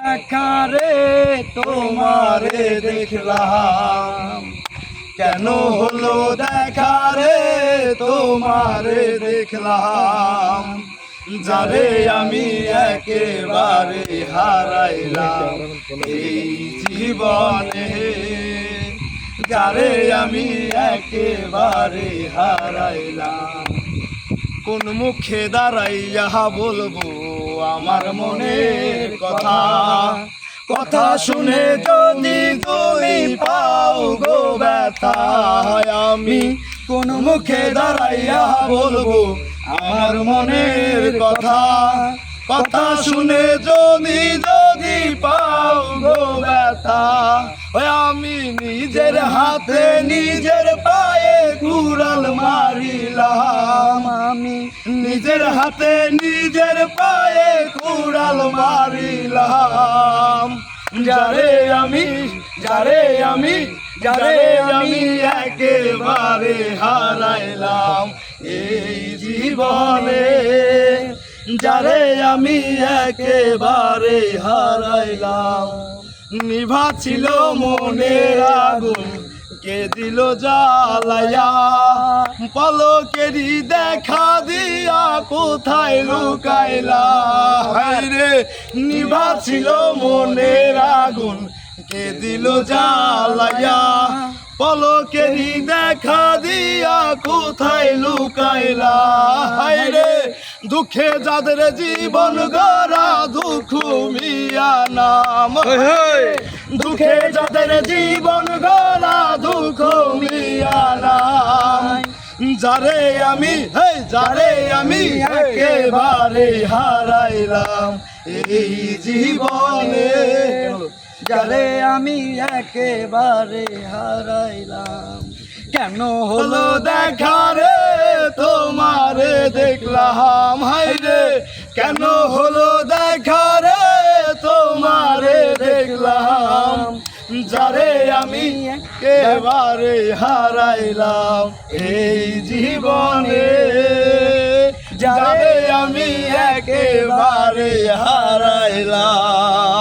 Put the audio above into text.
দেখারে তোমারে দেখলাম, কেন হলো দেখারে তোমারে দেখলাম, যারে আমি একেবারে হারাইলাম এই জীবনে, যারে আমি একেবারে হারাইলাম। কোন মুখে দাঁড়াইয়া বলবো আমার মনের কথা, কথা শুনে যদি তুমি পাও গো ব্যথা, আমি কোন মুখে দাঁড়াইয়া বলবো আমার মনের কথা, কথা শুনে যদি পাও গো ব্যথা, আমি নিজের হাতে নিজের পায়ে কুড়াল মারিলাম, আমি নিজের হাতে নিজের পায়ে কুড়াল মারিলাম, যারে আমি একেবারে হারাইলাম এই জীবনে, যারে আমি একেবারে হারাইলাম। নিভা ছিল মনের আগুন কে দিল জ্বালায়া, পলকেরই দেখা দিয়া কোথায় লুকাইলা, রে নিভা ছিল মনের আগুন কে দিল জ্বালায়া, পলকেরই দেখা দিয়া কোথায় লুকাইলা, রে দুঃখে যাদের জীবন গড়া দুঃখ মিয়া নাম, দুঃখে যাদের জীবন গড়া দুঃখ মিয়া নাম, যারে আমি একেবারে হারাইলাম এই জীবনে, যারে আমি একেবারে হারাইলাম, কেন হলো দেখারে তোমারে দেখলাম, হায়রে কেন হলো দেখারে তোমারে দেখলাম, যারে আমি একেবারে হারাইলাম এই জীবনে, যারে আমি একেবারে হারাইলাম।